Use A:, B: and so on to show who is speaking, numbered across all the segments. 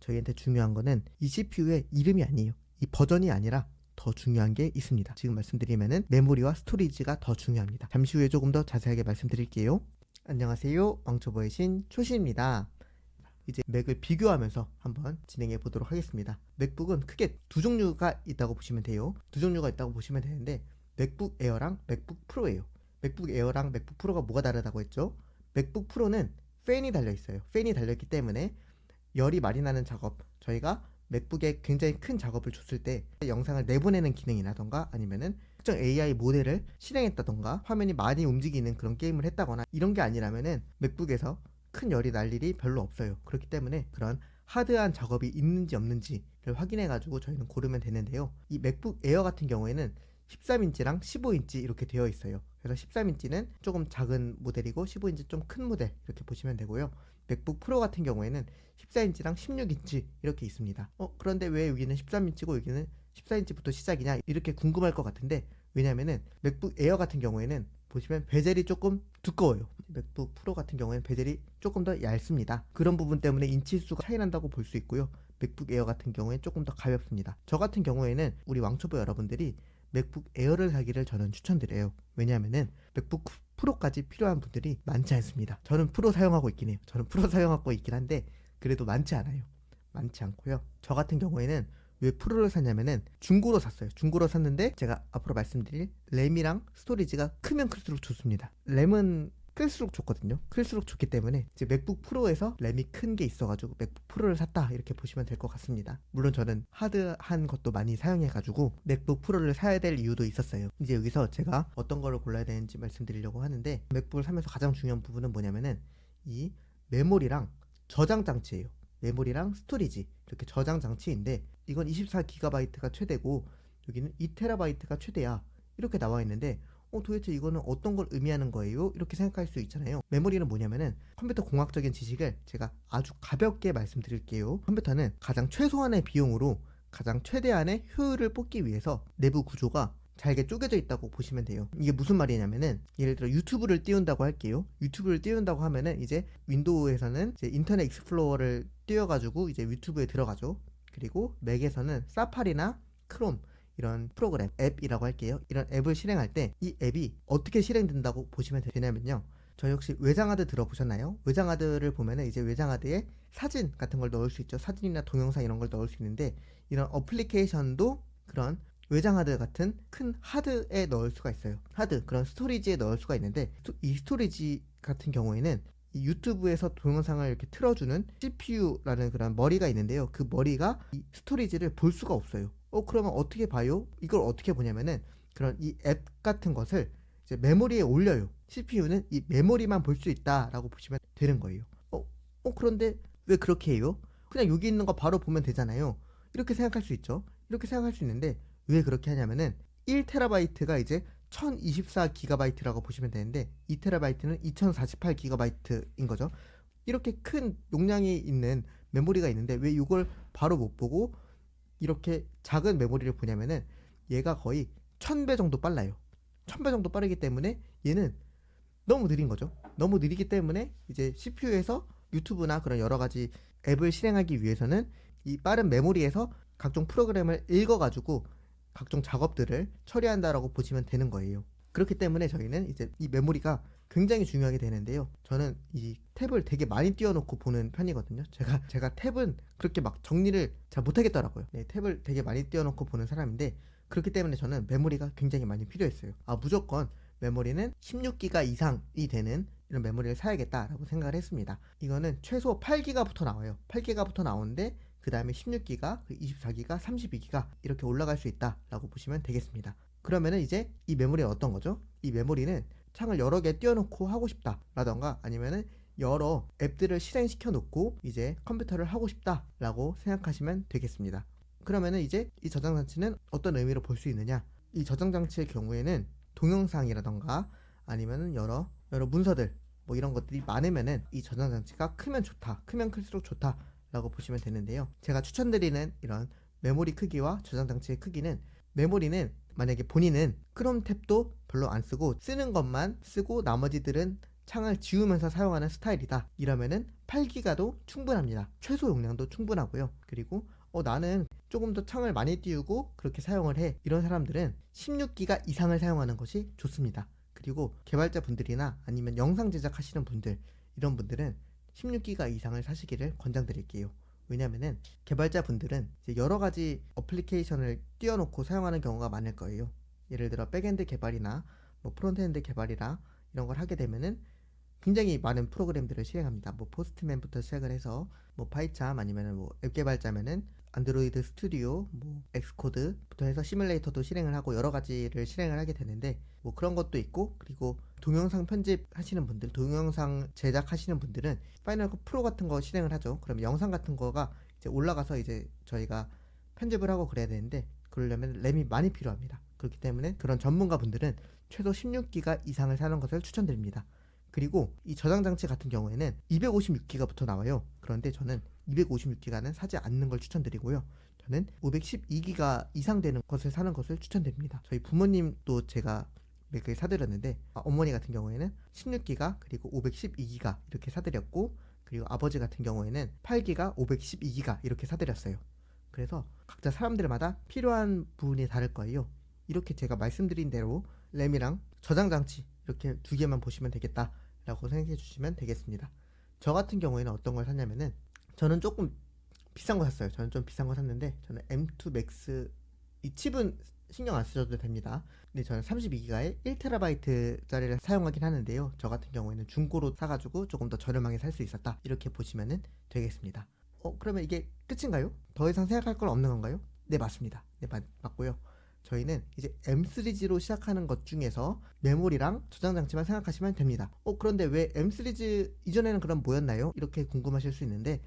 A: 저희한테 중요한 거는 이 CPU의 이름이 아니에요. 이 버전이 아니라 더 중요한 게 있습니다. 지금 말씀드리면은 메모리와 스토리지가 더 중요합니다. 잠시 후에 조금 더 자세하게 말씀드릴게요. 안녕하세요. 왕초보의 신 초시입니다. 이제 맥을 비교하면서 한번 진행해 보도록 하겠습니다. 맥북은 크게 두 종류가 있다고 보시면 돼요. 두 종류가 있다고 보시면 되는데 맥북 에어랑 맥북 프로예요. 맥북 에어랑 맥북 프로가 뭐가 다르다고 했죠? 맥북 프로는 팬이 달려 있어요. 팬이 달려있기 때문에 열이 많이 나는 작업, 저희가 맥북에 굉장히 큰 작업을 줬을 때 영상을 내보내는 기능이라던가 아니면은 특정 AI 모델을 실행했다던가 화면이 많이 움직이는 그런 게임을 했다거나 이런 게 아니라면은 맥북에서 큰 열이 날 일이 별로 없어요. 그렇기 때문에 그런 하드한 작업이 있는지 없는지를 확인해 가지고 저희는 고르면 되는데요. 이 맥북 에어 같은 경우에는 13인치랑 15인치 이렇게 되어 있어요. 그래서 13인치는 조금 작은 모델이고 15인치 좀 큰 모델 이렇게 보시면 되고요. 맥북 프로 같은 경우에는 14인치랑 16인치 이렇게 있습니다. 그런데 왜 여기는 13인치고 여기는 14인치부터 시작이냐 이렇게 궁금할 것 같은데, 왜냐면은 맥북 에어 같은 경우에는 보시면 베젤이 조금 두꺼워요. 맥북 프로 같은 경우에는 베젤이 조금 더 얇습니다. 그런 부분 때문에 인치수가 차이 난다고 볼 수 있고요. 맥북 에어 같은 경우에 조금 더 가볍습니다. 저 같은 경우에는 우리 왕초보 여러분들이 맥북 에어를 사기를 저는 추천드려요. 왜냐하면은 맥북 프로까지 필요한 분들이 많지 않습니다. 저는 프로 사용하고 있긴 해요. 저는 프로 사용하고 있긴 한데 그래도 많지 않아요. 많지 않고요. 저 같은 경우에는 왜 프로를 샀냐면은 중고로 샀어요. 중고로 샀는데 제가 앞으로 말씀드릴 램이랑 스토리지가 크면 클수록 좋습니다. 램은 클수록 좋거든요. 클수록 좋기 때문에 이제 맥북 프로에서 램이 큰 게 있어가지고 맥북 프로를 샀다 이렇게 보시면 될 것 같습니다. 물론 저는 하드한 것도 많이 사용해가지고 맥북 프로를 사야 될 이유도 있었어요. 이제 여기서 제가 어떤 거를 골라야 되는지 말씀드리려고 하는데, 맥북을 사면서 가장 중요한 부분은 뭐냐면은 이 메모리랑 저장 장치예요. 메모리랑 스토리지 이렇게 저장 장치인데 이건 24GB가 최대고 여기는 2TB가 최대야 이렇게 나와 있는데 도대체 이거는 어떤 걸 의미하는 거예요? 이렇게 생각할 수 있잖아요. 메모리는 뭐냐면은 컴퓨터 공학적인 지식을 제가 아주 가볍게 말씀드릴게요. 컴퓨터는 가장 최소한의 비용으로 가장 최대한의 효율을 뽑기 위해서 내부 구조가 잘게 쪼개져 있다고 보시면 돼요. 이게 무슨 말이냐면은 예를 들어 유튜브를 띄운다고 할게요. 유튜브를 띄운다고 하면은 이제 윈도우에서는 이제 인터넷 익스플로러를 띄워가지고 이제 유튜브에 들어가죠. 그리고 맥에서는 사파리나 크롬 이런 프로그램, 앱이라고 할게요. 이런 앱을 실행할 때 이 앱이 어떻게 실행된다고 보시면 되냐면요. 저희 혹시 외장하드 들어보셨나요? 외장하드를 보면은 이제 외장하드에 사진 같은 걸 넣을 수 있죠. 사진이나 동영상 이런 걸 넣을 수 있는데 이런 어플리케이션도 그런 외장하드 같은 큰 하드에 넣을 수가 있어요. 하드, 그런 스토리지에 넣을 수가 있는데 이 스토리지 같은 경우에는 이 유튜브에서 동영상을 이렇게 틀어주는 CPU라는 그런 머리가 있는데요. 그 머리가 이 스토리지를 볼 수가 없어요. 그러면 어떻게 봐요? 이걸 어떻게 보냐면은 그런 이 앱 같은 것을 이제 메모리에 올려요. CPU는 이 메모리만 볼 수 있다라고 보시면 되는 거예요. 그런데 왜 그렇게 해요? 그냥 여기 있는 거 바로 보면 되잖아요. 이렇게 생각할 수 있죠. 이렇게 생각할 수 있는데 왜 그렇게 하냐면은 1TB가 이제 1024GB라고 보시면 되는데 2TB는 2048GB인 거죠. 이렇게 큰 용량이 있는 메모리가 있는데 왜 이걸 바로 못 보고 이렇게 작은 메모리를 보냐면은 얘가 거의 1000배 정도 빨라요. 1000배 정도 빠르기 때문에 얘는 너무 느린 거죠. 너무 느리기 때문에 이제 CPU에서 유튜브나 그런 여러 가지 앱을 실행하기 위해서는 이 빠른 메모리에서 각종 프로그램을 읽어가지고 각종 작업들을 처리한다라고 보시면 되는 거예요. 그렇기 때문에 저희는 이제 이 메모리가 굉장히 중요하게 되는데요. 저는 이 탭을 되게 많이 띄워놓고 보는 편이거든요. 제가 탭은 그렇게 막 정리를 잘 못하겠더라고요. 네, 탭을 되게 많이 띄워놓고 보는 사람인데 그렇기 때문에 저는 메모리가 굉장히 많이 필요했어요. 무조건 메모리는 16기가 이상이 되는 이런 메모리를 사야겠다라고 생각을 했습니다. 이거는 최소 8기가부터 나와요. 8기가부터 나오는데 그 다음에 16기가, 24기가, 32기가 이렇게 올라갈 수 있다라고 보시면 되겠습니다. 그러면은 이제 이 메모리는 어떤 거죠? 이 메모리는 창을 여러 개 띄워놓고 하고 싶다라던가 아니면은 여러 앱들을 실행시켜 놓고 이제 컴퓨터를 하고 싶다라고 생각하시면 되겠습니다. 그러면은 이제 이 저장 장치는 어떤 의미로 볼 수 있느냐? 이 저장 장치의 경우에는 동영상이라던가 아니면은 여러 문서들 뭐 이런 것들이 많으면은 이 저장 장치가 크면 좋다, 크면 클수록 좋다라고 보시면 되는데요. 제가 추천드리는 이런 메모리 크기와 저장 장치의 크기는, 메모리는 만약에 본인은 크롬 탭도 별로 안 쓰고 쓰는 것만 쓰고 나머지들은 창을 지우면서 사용하는 스타일이다 이러면은 8기가도 충분합니다. 최소 용량도 충분하고요. 그리고 나는 조금 더 창을 많이 띄우고 그렇게 사용을 해. 이런 사람들은 16기가 이상을 사용하는 것이 좋습니다. 그리고 개발자분들이나 아니면 영상 제작하시는 분들, 이런 분들은 16기가 이상을 사시기를 권장드릴게요. 왜냐면은 개발자분들은 이제 여러 가지 어플리케이션을 띄워놓고 사용하는 경우가 많을 거예요. 예를 들어 백엔드 개발이나 뭐 프론트엔드 개발이나 이런 걸 하게 되면은 굉장히 많은 프로그램들을 실행합니다. 뭐 포스트맨부터 시작을 해서 뭐 파이참 아니면은 뭐 앱 개발자면은 안드로이드 스튜디오, 뭐 엑스코드부터 해서 시뮬레이터도 실행을 하고 여러 가지를 실행을 하게 되는데 뭐 그런 것도 있고, 그리고 동영상 편집하시는 분들, 동영상 제작하시는 분들은 파이널 컷 프로 같은 거 실행을 하죠. 그럼 영상 같은 거가 이제 올라가서 이제 저희가 편집을 하고 그래야 되는데 그러려면 램이 많이 필요합니다. 그렇기 때문에 그런 전문가 분들은 최소 16기가 이상을 사는 것을 추천드립니다. 그리고 이 저장 장치 같은 경우에는 256기가부터 나와요. 그런데 저는 256기가는 사지 않는 걸 추천드리고요. 저는 512기가 이상 되는 것을 사는 것을 추천드립니다. 저희 부모님도 제가 맥을 사드렸는데 어머니 같은 경우에는 16기가 그리고 512기가 이렇게 사드렸고, 그리고 아버지 같은 경우에는 8기가 512기가 이렇게 사드렸어요. 그래서 각자 사람들마다 필요한 부분이 다를 거예요. 이렇게 제가 말씀드린 대로 램이랑 저장 장치 이렇게 두 개만 보시면 되겠다 라고 생각해 주시면 되겠습니다. 저 같은 경우에는 어떤 걸 샀냐면은, 저는 조금 비싼 거 샀어요. 저는 좀 비싼 거 샀는데, 저는 M2 Max, 이 칩은 신경 안 쓰셔도 됩니다. 근데 저는 32기가에 1TB짜리를 사용하긴 하는데요. 저 같은 경우에는 중고로 사가지고 조금 더 저렴하게 살 수 있었다, 이렇게 보시면 되겠습니다. 그러면 이게 끝인가요? 더 이상 생각할 건 없는 건가요? 네, 맞습니다. 네, 맞고요. 저희는 이제 M3G로 시작하는 것 중에서 메모리랑 저장 장치만 생각하시면 됩니다. 그런데 왜 M3G 이전에는 그럼 뭐였나요? 이렇게 궁금하실 수 있는데,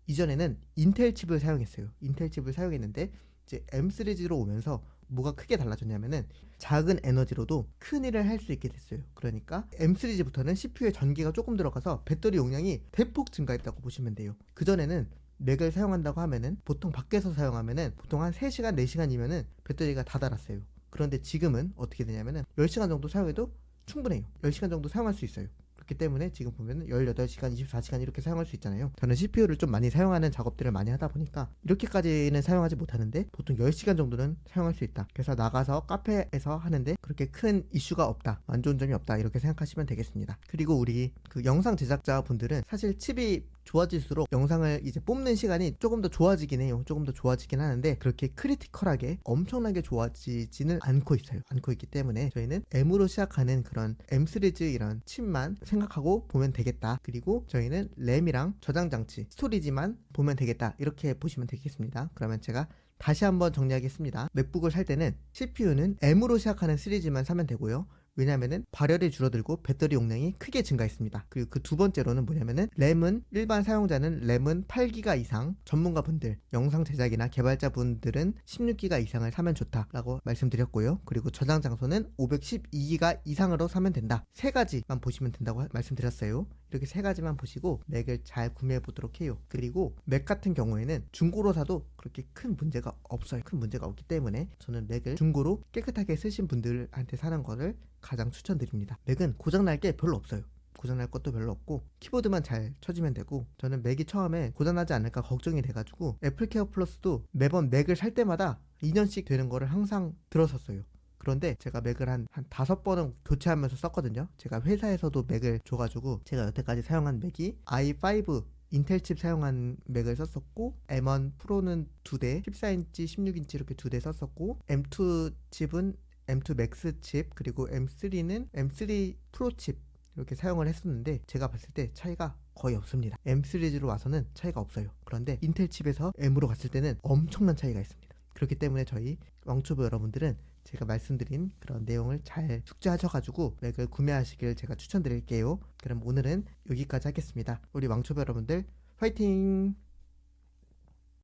A: 이전에는 인텔 칩을 사용했어요. 인텔 칩을 사용했는데 이제 M3G로 오면서 뭐가 크게 달라졌냐면은 작은 에너지로도 큰 일을 할 수 있게 됐어요. 그러니까 M3G부터는 CPU에 전기가 조금 들어가서 배터리 용량이 대폭 증가했다고 보시면 돼요. 그전에는 맥을 사용한다고 하면은 보통 밖에서 사용하면은 보통 한 3시간, 4시간이면은 배터리가 다 닳았어요. 그런데 지금은 어떻게 되냐면은 10시간 정도 사용해도 충분해요. 10시간 정도 사용할 수 있어요. 그렇기 때문에 지금 보면은 18시간, 24시간 이렇게 사용할 수 있잖아요. 저는 CPU를 좀 많이 사용하는 작업들을 많이 하다 보니까 이렇게까지는 사용하지 못하는데 보통 10시간 정도는 사용할 수 있다. 그래서 나가서 카페에서 하는데 그렇게 큰 이슈가 없다, 안 좋은 점이 없다, 이렇게 생각하시면 되겠습니다. 그리고 우리 그 영상 제작자 분들은 사실 칩이 좋아질수록 영상을 이제 뽑는 시간이 조금 더 좋아지긴 해요. 조금 더 좋아지긴 하는데 그렇게 크리티컬하게 엄청나게 좋아지지는 않고 있어요. 않고 있기 때문에 저희는 M으로 시작하는 그런 M3G 이런 칩만 생각하고 보면 되겠다. 그리고 저희는 램이랑 저장 장치, 스토리지만 보면 되겠다, 이렇게 보시면 되겠습니다. 그러면 제가 다시 한번 정리하겠습니다. 맥북을 살 때는 CPU는 M으로 시작하는 시리즈만 사면 되고요. 왜냐면은 발열이 줄어들고 배터리 용량이 크게 증가했습니다. 그리고 그 두 번째로는 뭐냐면은 램은 일반 사용자는 램은 8기가 이상, 전문가분들, 영상 제작이나 개발자분들은 16기가 이상을 사면 좋다라고 말씀드렸고요. 그리고 저장 장소는 512기가 이상으로 사면 된다. 세 가지만 보시면 된다고 말씀드렸어요. 이렇게 세 가지만 보시고 맥을 잘 구매해 보도록 해요. 그리고 맥 같은 경우에는 중고로 사도 그렇게 큰 문제가 없어요. 큰 문제가 없기 때문에 저는 맥을 중고로 깨끗하게 쓰신 분들한테 사는 거를 가장 추천드립니다. 맥은 고장날 게 별로 없어요. 고장날 것도 별로 없고 키보드만 잘 쳐지면 되고, 저는 맥이 처음에 고장나지 않을까 걱정이 돼가지고 애플케어 플러스도 매번 맥을 살 때마다 2년씩 되는 거를 항상 들었었어요. 그런데 제가 맥을 한 5번은 교체하면서 썼거든요. 제가 회사에서도 맥을 줘가지고 제가 여태까지 사용한 맥이 i5 인텔 칩 사용한 맥을 썼었고, M1 프로는 2대, 14인치, 16인치 이렇게 2대 썼었고, M2 칩은 M2 맥스 칩, 그리고 M3는 M3 프로 칩 이렇게 사용을 했었는데 제가 봤을 때 차이가 거의 없습니다. M 시리즈로 와서는 차이가 없어요. 그런데 인텔 칩에서 M으로 갔을 때는 엄청난 차이가 있습니다. 그렇기 때문에 저희 왕초보 여러분들은 제가 말씀드린 그런 내용을 잘 숙지하셔가지고 맥을 구매하시길 제가 추천드릴게요. 그럼 오늘은 여기까지 하겠습니다. 우리 왕초보 여러분들 화이팅!